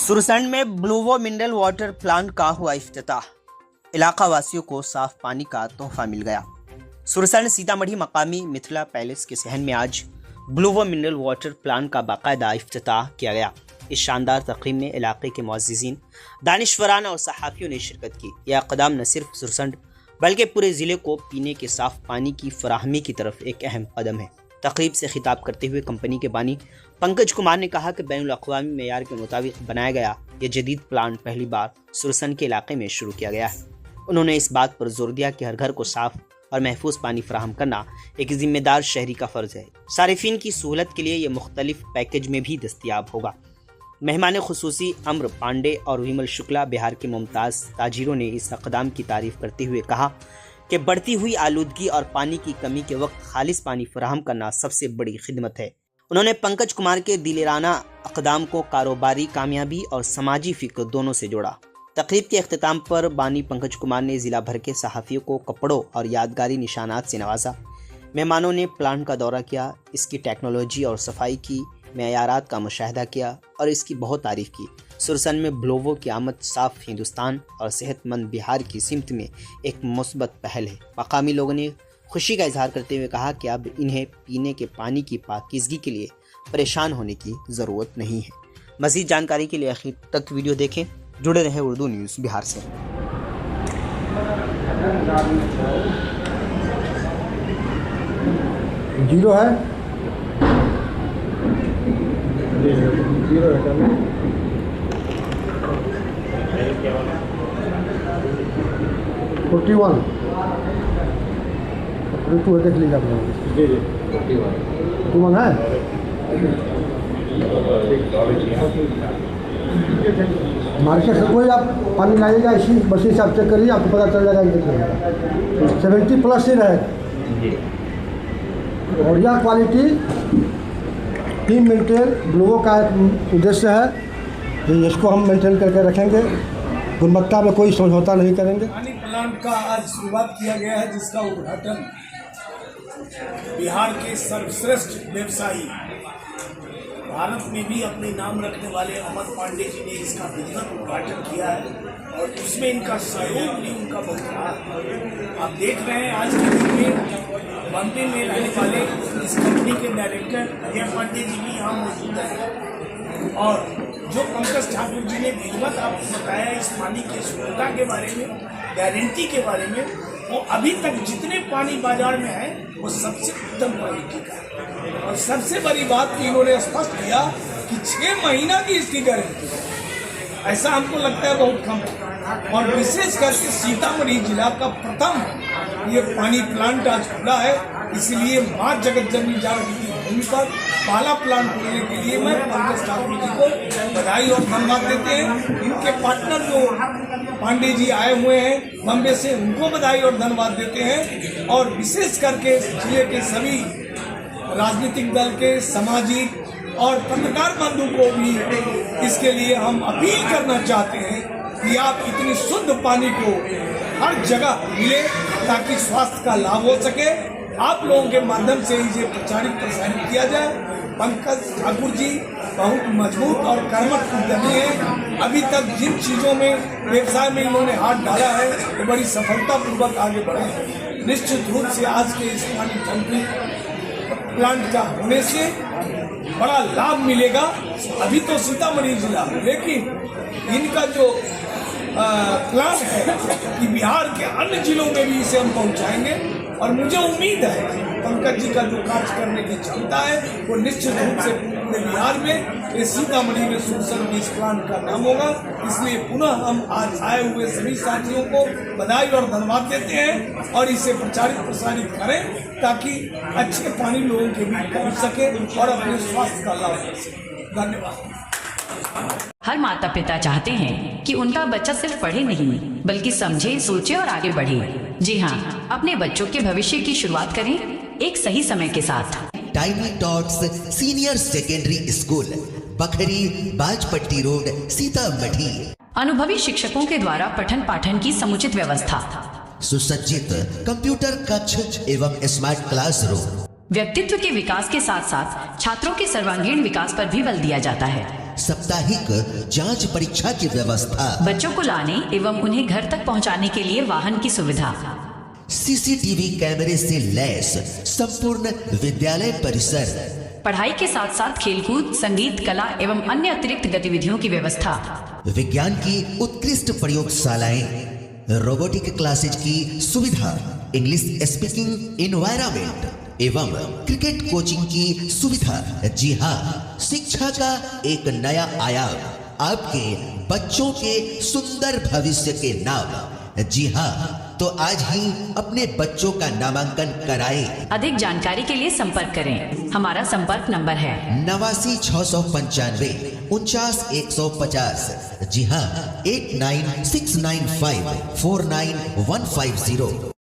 सुरसंड में ब्लूवो mineral water plant का हुआ इफ्तिताह। इलाका वासियों को साफ पानी का तोहफा मिल गया। सुरसंड सीतामढ़ी मकामी मिथिला पैलेस के सहन में आज ब्लूवो मिनरल वाटर प्लांट का बाकायदा इफ्तिताह किया गया। इस शानदार तकरीब में इलाके के मुअज़्ज़िज़ीन, दानिशवरान और सहाफ़ियों ने शिरकत की। यह कदम न सिर्फ सुरसंड बल्कि पूरे ज़िले को पीने के साफ पानी की फराहमी की तरफ एक अहम कदम है। तकरीब से खिताब करते हुए कंपनी के बानी पंकज कुमार ने कहा कि बैनुल-अक़वामी मेयार के मुताबिक बनाया गया यह जदीद प्लांट पहली बार सुरसंड के इलाके में शुरू किया गया है। उन्होंने इस बात पर जोर दिया कि हर घर को साफ और महफूज पानी फराहम करना एक जिम्मेदार शहरी का फ़र्ज है। सारिफीन की सहूलत के लिए यह मुख्तलिफ पैकेज में भी दस्तयाब होगा। मेहमान खुसूसी अम्र पांडे और विमल शुक्ला बिहार के मुमताज़ ताजिरों ने इस इक़दाम की तारीफ़ करते हुए कहा कि बढ़ती हुई आलूदगी और पानी की कमी के वक्त खालिस पानी फराहम करना सबसे बड़ी खिदमत है। उन्होंने पंकज कुमार के दिलेराना इक़दाम को कारोबारी कामयाबी और समाजी फ़िक्र दोनों से जोड़ा। तकरीब के अख्तिताम पर बानी पंकज कुमार ने ज़िला भर के सहाफ़ियों को कपड़ों और यादगारी निशानात से नवाजा। मेहमानों ने प्लांट का दौरा किया, इसकी टेक्नोलॉजी और सफाई की मेयारात का मुशाहिदा किया और इसकी बहुत तारीफ़ की। सुरसंड में ब्लूवो की आमद साफ हिंदुस्तान और सेहतमंद बिहार की सिमत में एक मुस्बत पहल है। मकामी लोगों ने खुशी का इजहार करते हुए कहा कि अब इन्हें पीने के पानी की पाकीज़गी के लिए परेशान होने की ज़रूरत नहीं है। मज़ीद जानकारी के लिए आखिर तक वीडियो देखें। जुड़े रहें उर्दू न्यूज़ बिहार से। जीरो है, जीरो है 41 42 देख लीजिए आप लोग। जी जी 41 है। मार्केट से कोई आप पानी लाइएगा इसी मशीन से आप चेक करिए, आपको पता चल जाएगा कि 70+ ही रहेगा। और यह क्वालिटी टीम मेंटेन ब्लूवो का एक उद्देश्य है कि इसको हम मेंटेन करके रखेंगे, गुणवत्ता में कोई समझौता नहीं करेंगे। पानी प्लांट का आज शुरुआत किया गया है, जिसका उद्घाटन बिहार के सर्वश्रेष्ठ व्यवसायी, भारत में भी अपने नाम रखने वाले अमर पांडे जी ने इसका विधिवत उद्घाटन किया है और उसमें इनका सहयोग भी उनका बहुत रहा है। आप देख रहे हैं आज के दिन में बॉम्बे में रहने वाले इस कंपनी के डायरेक्टर अजय पांडे जी भी यहाँ मौजूद हैं और जो पंकज ठाकुर जी ने विधिवत आपको बताया इस पानी की शुद्धता के बारे में, गारंटी के बारे में, वो अभी तक जितने पानी बाजार में है वो सबसे उत्तम क्वालिटी का है। और सबसे बड़ी बात कि इन्होंने स्पष्ट किया कि 6 महीना की इसकी गारंटी है। ऐसा हमको लगता है बहुत कम है। और विशेष करके सीतामढ़ी जिला का प्रथम ये पानी प्लांट आज खुला है, इसलिए माँ जगत जननी जानकी की भूमि पर पहला प्लांट खोलने के लिए मैं पंकज ठाकुर जी को बधाई और धन्यवाद देते हैं। इनके पार्टनर जो पांडे जी आए हुए हैं बम्बे से, उनको बधाई और धन्यवाद देते हैं। और विशेष करके जिले के सभी राजनीतिक दल के, सामाजिक और पत्रकार बंधु को भी इसके लिए हम अपील करना चाहते हैं कि आप इतनी शुद्ध पानी को हर जगह मिले ताकि स्वास्थ्य का लाभ हो सके। आप लोगों के माध्यम से इसे प्रचारित प्रसारित किया जाए। पंकज ठाकुर जी बहुत मजबूत और कर्मठ उद्यमी हैं। अभी तक जिन चीज़ों में व्यवसाय में इन्होंने हाथ डाला है वो बड़ी सफलतापूर्वक आगे बढ़े हैं। निश्चित रूप से आज के इस पानी टंकी प्लांट का होने से बड़ा लाभ मिलेगा। अभी तो सीतामढ़ी जिला, लेकिन इनका जो प्लान है कि बिहार के अन्य जिलों में भी इसे हम पहुंचाएंगे और मुझे उम्मीद है पंकज जी का जो कार्य करने की क्षमता है वो निश्चित रूप से पूरे बिहार में, ये सीतामढ़ी में सुरसंड इस प्लांट का नाम होगा। इसलिए पुनः हम आज आए हुए सभी साथियों को बधाई और धन्यवाद देते हैं और इसे प्रचारित प्रसारित करें ताकि अच्छे पानी लोगों के बीच पहुँच सके और अपने स्वास्थ्य का लाभ ले सके। धन्यवाद। हर माता पिता चाहते हैं कि उनका बच्चा सिर्फ पढ़े नहीं बल्कि समझे, सोचे और आगे बढ़े। जी हाँ, अपने बच्चों के भविष्य की शुरुआत करें एक सही समय के साथ। Tiny tots senior secondary school, Bakhri, Bajpatti road, Sitamarhi. अनुभवी शिक्षकों के द्वारा पठन पाठन की समुचित व्यवस्था, सुसज्जित कंप्यूटर कक्ष एवं स्मार्ट क्लासरूम। व्यक्तित्व के विकास के साथ साथ छात्रों के सर्वांगीण विकास पर भी बल दिया जाता है। साप्ताहिक जांच परीक्षा की व्यवस्था, बच्चों को लाने एवं उन्हें घर तक पहुंचाने के लिए वाहन की सुविधा, सीसीटीवी कैमरे से लैस संपूर्ण विद्यालय परिसर, पढ़ाई के साथ साथ खेलकूद, संगीत, कला एवं अन्य अतिरिक्त गतिविधियों की व्यवस्था, विज्ञान की उत्कृष्ट प्रयोगशालाएं, रोबोटिक क्लासेज की सुविधा, इंग्लिश स्पीकिंग एनवायरनमेंट एवं क्रिकेट कोचिंग की सुविधा। जी हाँ, शिक्षा का एक नया आयाम आपके बच्चों के सुंदर भविष्य के नाम। जी हाँ, तो आज ही अपने बच्चों का नामांकन कराएं। अधिक जानकारी के लिए संपर्क करें। हमारा संपर्क नंबर है 89 695 49 150। जी हाँ, 89 695 49150।